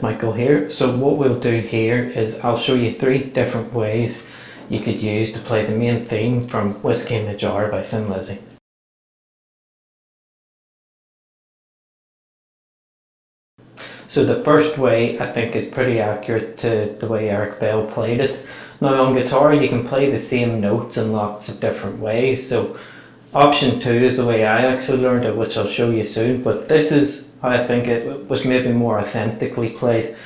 Michael here. So what we'll do here is I'll show you 3 different ways you could use to play the main theme from Whiskey in the Jar by Thin Lizzy. So the first way I think is pretty accurate to the way Eric Bell played it. Now on guitar you can play the same notes in lots of different ways. So option 2 is the way I actually learned it, which I'll show you soon, but this is how I think it was maybe more authentically played.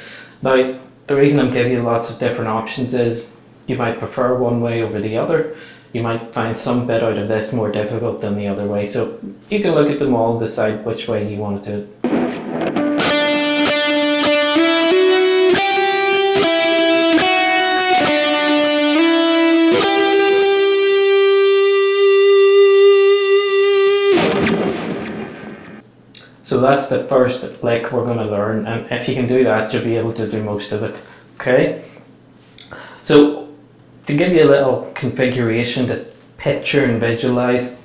Now the reason I'm giving you lots of different options is you might prefer one way over the other. You might find some bit out of this more difficult than the other way. So you can look at them all and decide which way you want to do it. So that's the first lick we're going to learn, and if you can do that you'll be able to do most of it. Okay? So to give you a little configuration to picture and visualize,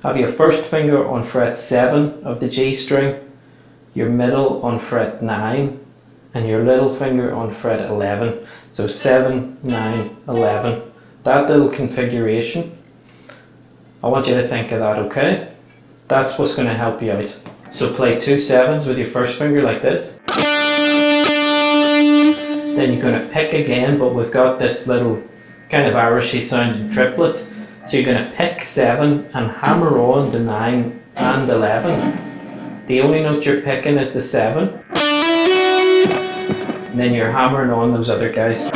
have your first finger on fret 7 of the G string, your middle on fret 9, and your little finger on fret 11. So 7, 9, 11. That little configuration, I want you to think of that, okay? That's what's going to help you out. So play 2 7s with your first finger like this. Then you're going to pick again, but we've got this little kind of Irishy sounding triplet. So you're going to pick 7 and hammer on the 9 and 11. The only note you're picking is the 7. And then you're hammering on those other guys.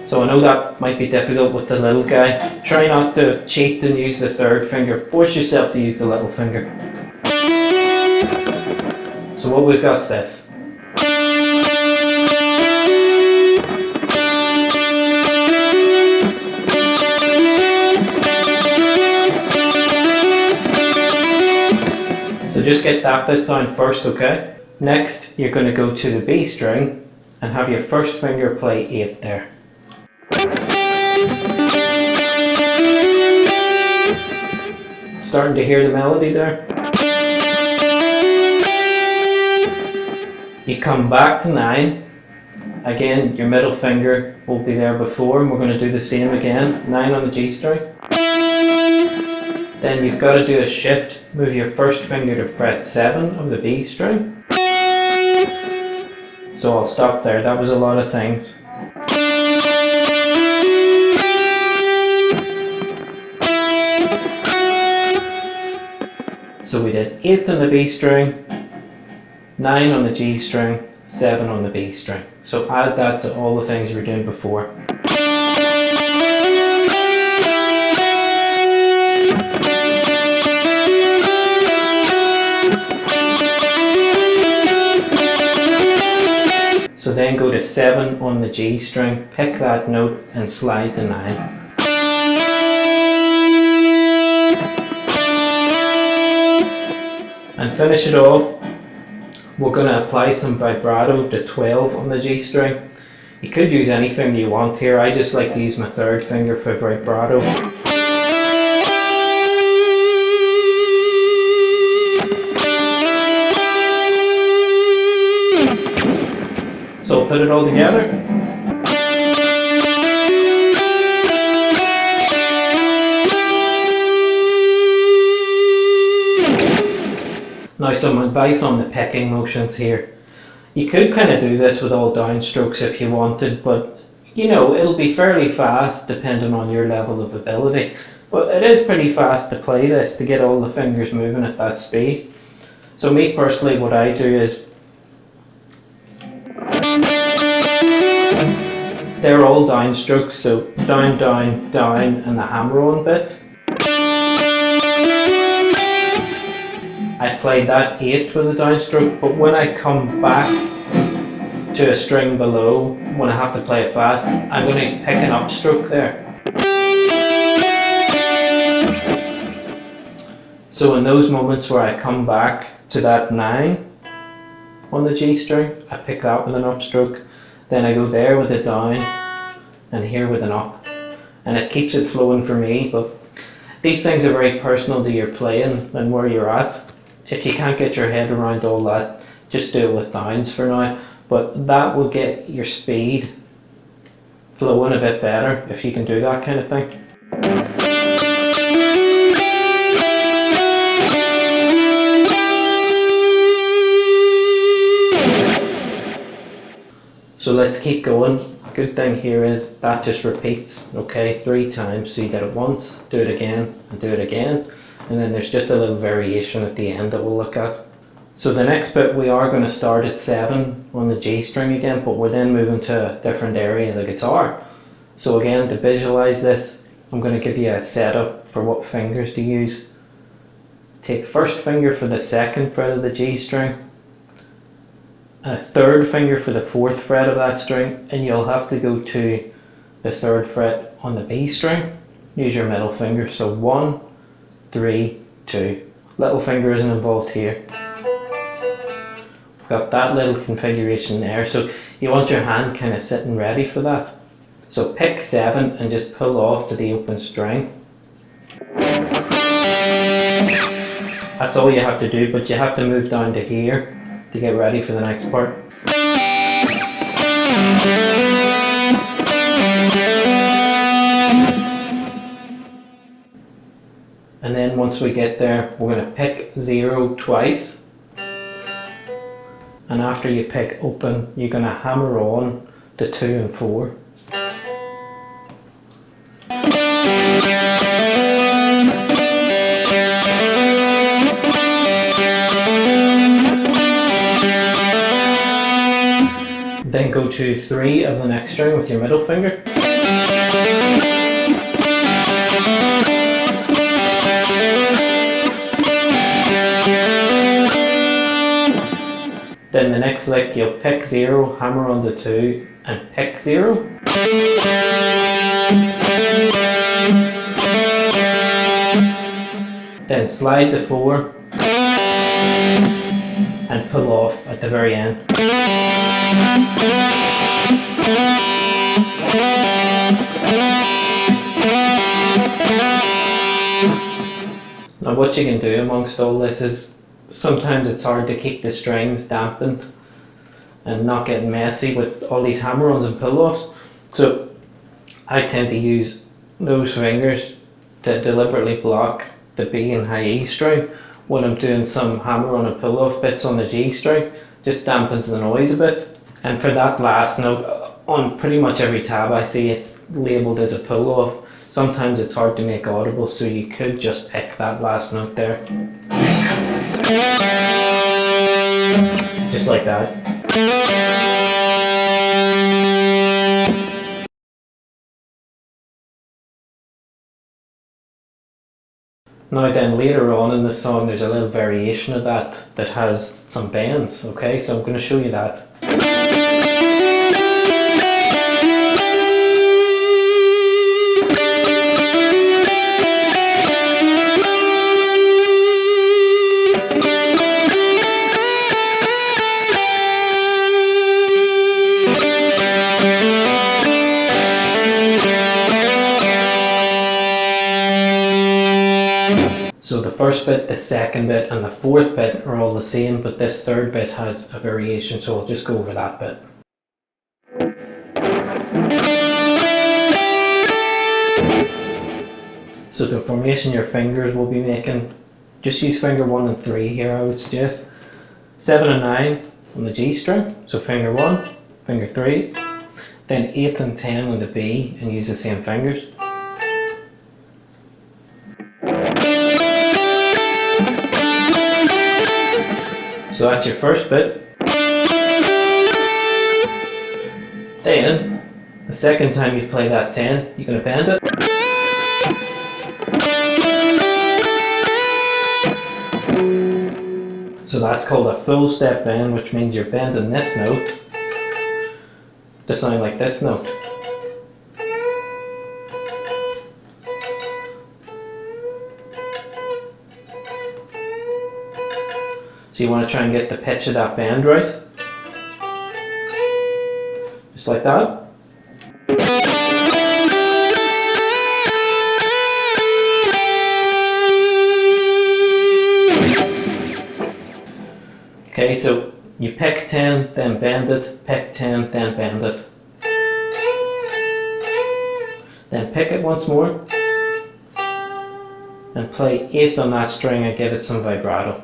So I know that might be difficult with the little guy. Try not to cheat and use the third finger. Force yourself to use the little finger. So what we've got is this. So just get that bit down first, okay? Next, you're going to go to the B string and have your first finger play 8 there. Starting to hear the melody there. You come back to 9. Again, your middle finger will be there before, and we're going to do the same again. 9 on the G string. Then you've got to do a shift. Move your first finger to fret 7 of the B string. So I'll stop there. That was a lot of things. So we did 8 on the B string, 9 on the G string, 7 on the B string. So add that to all the things you were doing before. So then go to 7 on the G string, pick that note and slide to 9. And finish it off, we're going to apply some vibrato to 12 on the G string. You could use anything you want here, I just like to use my third finger for vibrato. So put it all together. Now some advice on the picking motions here. You could kind of do this with all downstrokes if you wanted, but you know, it'll be fairly fast depending on your level of ability. But it is pretty fast to play this, to get all the fingers moving at that speed. So me personally, what I do is, they're all downstrokes, so down, down, down, and the hammer-on bit. I played that 8 with a downstroke, but when I come back to a string below, when I have to play it fast, I'm going to pick an upstroke there. So in those moments where I come back to that 9 on the G string, I pick that with an upstroke, then I go there with a down, and here with an up. And it keeps it flowing for me, but these things are very personal to your playing and where you're at. if you can't get your head around all that, just do it with downs for now. But that will get your speed flowing a bit better if you can do that kind of thing. So let's keep going. Good thing here is that just repeats, okay, 3 times. So you did it once, do it again, and do it again. And then there's just a little variation at the end that we'll look at. So the next bit, we are going to start at 7 on the G string again, but we're then moving to a different area of the guitar. So again, to visualize this, I'm going to give you a setup for what fingers to use. Take first finger for the 2nd fret of the G string, a 3rd finger for the 4th fret of that string, and you'll have to go to the 3rd fret on the B string. Use your middle finger, so 1, 3, 2. Little finger isn't involved here. We've got that little configuration there, so you want your hand kind of sitting ready for that. So pick 7 and just pull off to the open string. That's all you have to do, but you have to move down to here to get ready for the next part. And then once we get there, we're going to pick 0 twice. And after you pick open, you're going to hammer on the 2 and 4. Then go to 3 of the next string with your middle finger. Then the next lick, you'll pick 0, hammer on the 2 and pick 0. Then slide the 4 and pull off at the very end. Now what you can do amongst all this is sometimes it's hard to keep the strings dampened and not getting messy with all these hammer-ons and pull-offs. So I tend to use those fingers to deliberately block the B and high E string when I'm doing some hammer-on and pull-off bits on the G string. Just dampens the noise a bit. And for that last note, on pretty much every tab I see it's labelled as a pull-off. Sometimes it's hard to make audible, so you could just pick that last note there. Just like that. Now then, later on in the song there's a little variation of that has some bends, okay? So I'm going to show you that. So the first bit, the second bit and the fourth bit are all the same, but this third bit has a variation, so I'll just go over that bit. So the formation your fingers will be making, just use finger 1 and 3 here I would suggest. 7 and 9 on the G string, so finger 1, finger 3, then 8 and 10 on the B and use the same fingers. So that's your first bit. Then, the second time you play that 10, you're going to bend it. So that's called a full step bend, which means you're bending this note to sound like this note. So you want to try and get the pitch of that bend right. Just like that. so you pick 10, then bend it, pick 10, then bend it. Then pick it once more, and play 8 on that string and give it some vibrato.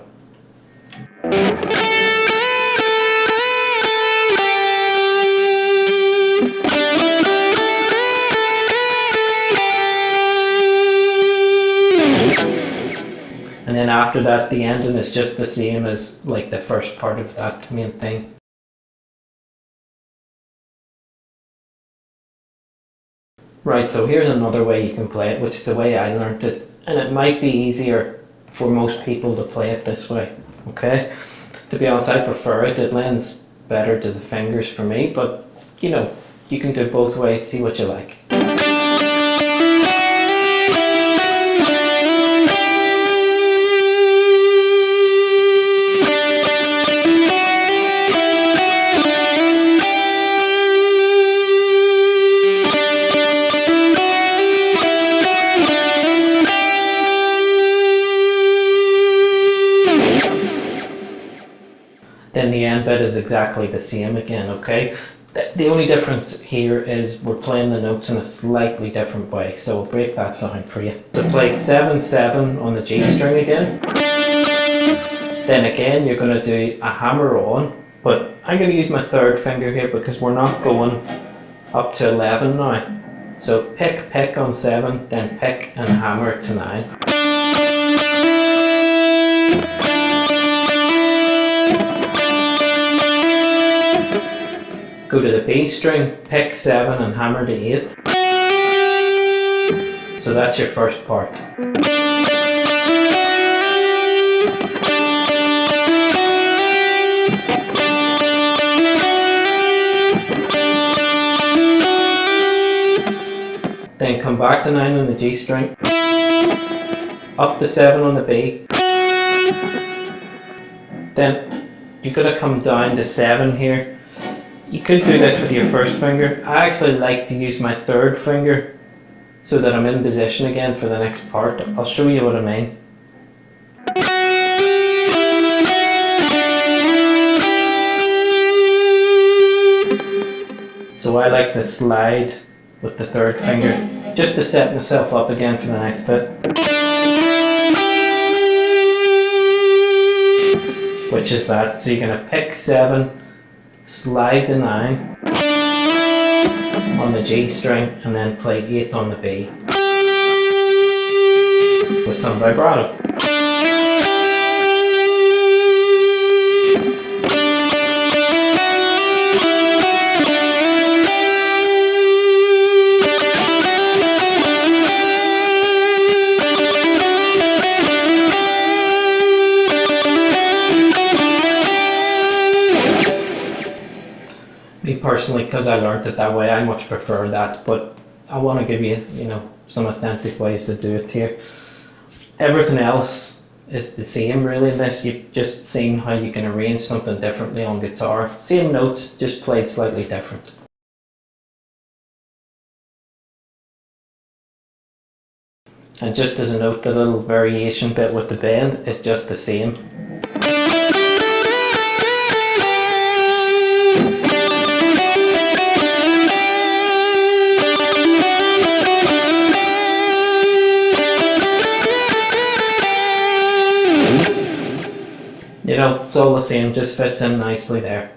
And then after that, the ending is just the same as like the first part of that main thing. Right, so here's another way you can play it, which is the way I learned it. And it might be easier for most people to play it this way, okay? To be honest, I prefer it. It lends better to the fingers for me, but you know, you can do it both ways, see what you like. Then the end bit is exactly the same again, okay? The only difference here is we're playing the notes in a slightly different way, so we'll break that down for you. So play 7-7 on the G string again. Then again you're going to do a hammer on, but I'm going to use my third finger here because we're not going up to 11 now. So pick on 7, then pick and hammer to 9. Go to the B string, pick 7 and hammer to 8. So that's your first part. Then come back to 9 on the G string, up to 7 on the B. Then you're going to come down to 7 here. You could do this with your first finger. I actually like to use my third finger so that I'm in position again for the next part. I'll show you what I mean. So I like to slide with the third finger just to set myself up again for the next bit. Which is that. So you're going to pick 7, slide to 9 on the G string and then play 8 on the B with some vibrato. Me personally, because I learned it that way, I much prefer that, but I want to give you, some authentic ways to do it here. Everything else is the same really in this. You've just seen how you can arrange something differently on guitar. Same notes, just played slightly different. And just as a note, the little variation bit with the bend is just the same. It's all the same, just fits in nicely there.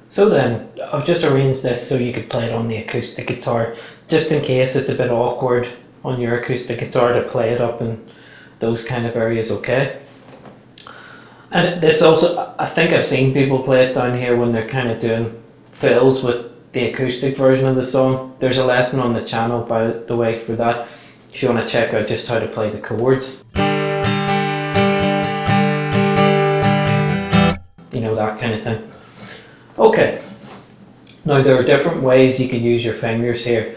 So then, I've just arranged this so you could play it on the acoustic guitar, just in case it's a bit awkward on your acoustic guitar to play it up in those kind of areas, okay? And this also, I think I've seen people play it down here when they're kind of doing fills with the acoustic version of the song. There's a lesson on the channel, by the way, for that, if you want to check out just how to play the chords. That kind of thing. Okay, now there are different ways you can use your fingers here.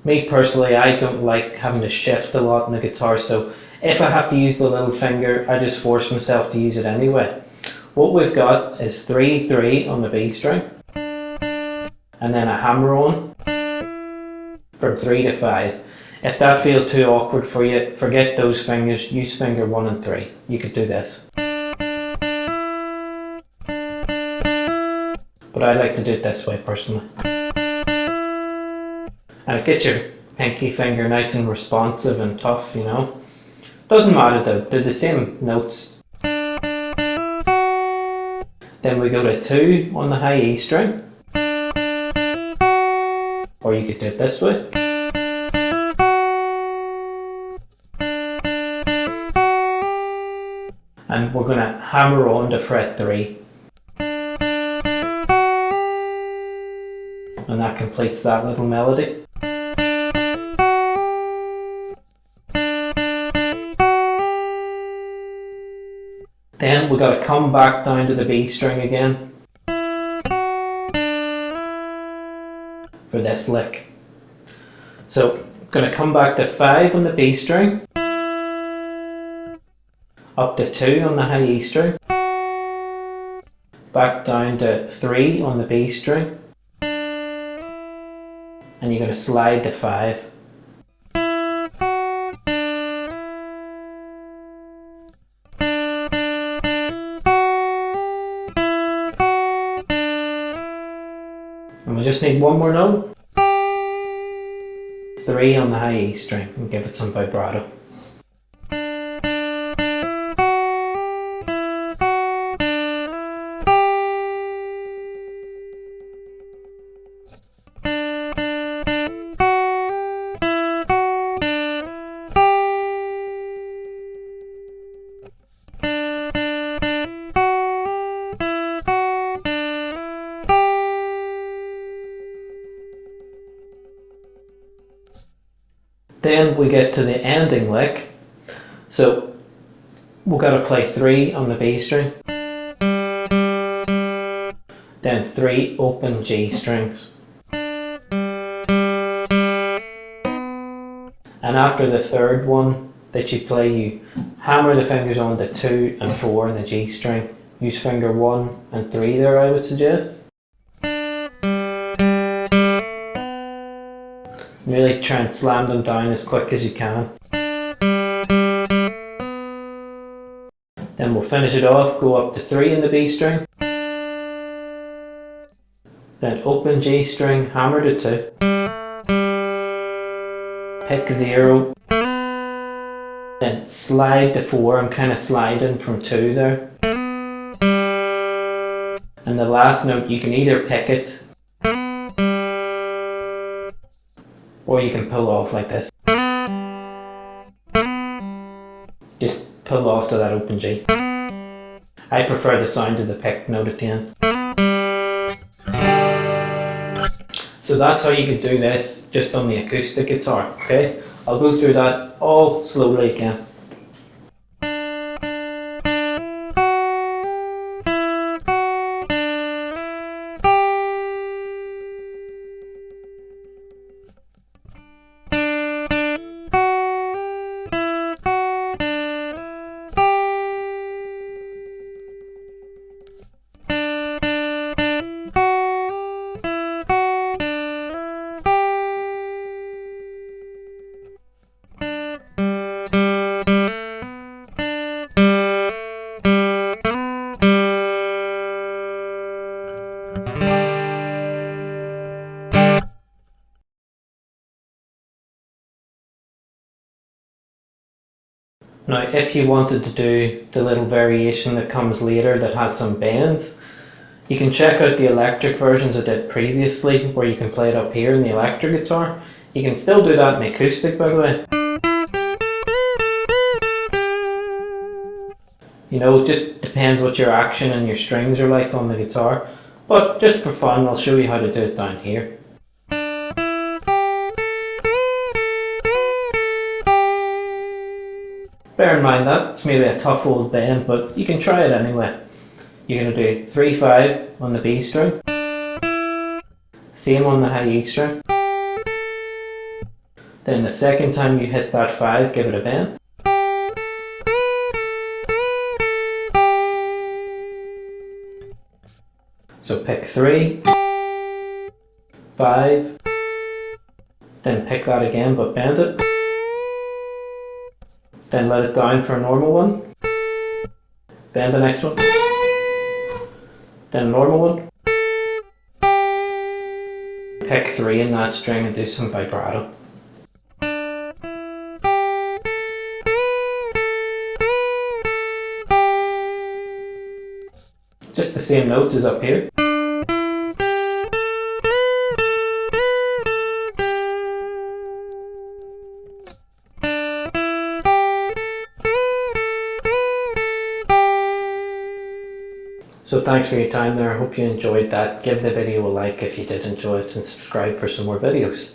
Me personally, I don't like having to shift a lot on the guitar, so if I have to use the little finger, I just force myself to use it anyway. What we've got is 3-3 on the B string, and then a hammer on from 3 to 5. If that feels too awkward for you, forget those fingers, use finger 1 and 3. You could do this. But I like to do it this way personally. And it gets your pinky finger nice and responsive and tough, you know. Doesn't matter though, they're the same notes. Then we go to 2 on the high E string. Or you could do it this way. And we're going to hammer on to fret 3. And that completes that little melody. Then we've got to come back down to the B string again for this lick. So I'm going to come back to 5 on the B string, up to 2 on the high E string, back down to 3 on the B string, and you're going to slide to 5. And we just need one more note. 3 on the high E string, and give it some vibrato. Then we get to the ending lick. So we've got to play 3 on the B string, then 3 open G strings. And after the third one that you play, you hammer the fingers on the 2 and 4 in the G string. Use finger 1 and 3 there, I would suggest. Really try and slam them down as quick as you can. Then we'll finish it off, go up to 3 in the B string, then open G string, hammer to 2, pick 0, then slide to 4. I'm kind of sliding from 2 there. And the last note, you can either pick it or you can pull off like this. Just pull off to that open G. I prefer the sound of the picked note at the end. So that's how you could do this just on the acoustic guitar, okay? I'll go through that all slowly again. Now if you wanted to do the little variation that comes later that has some bends, you can check out the electric versions I did previously where you can play it up here in the electric guitar. You can still do that in the acoustic, by the way. You know, it just depends what your action and your strings are like on the guitar, but just for fun I'll show you how to do it down here. Bear in mind that it's maybe a tough old bend, but you can try it anyway. You're going to do 3-5 on the B string, same on the high E string. Then the second time you hit that 5, give it a bend. So pick 3, 5, then pick that again but bend it, then let it down for a normal one, bend the next one, then a normal one, pick 3 in that string and do some vibrato. Just the same notes as up here. So thanks for your time there. I hope you enjoyed that. Give the video a like if you did enjoy it and subscribe for some more videos.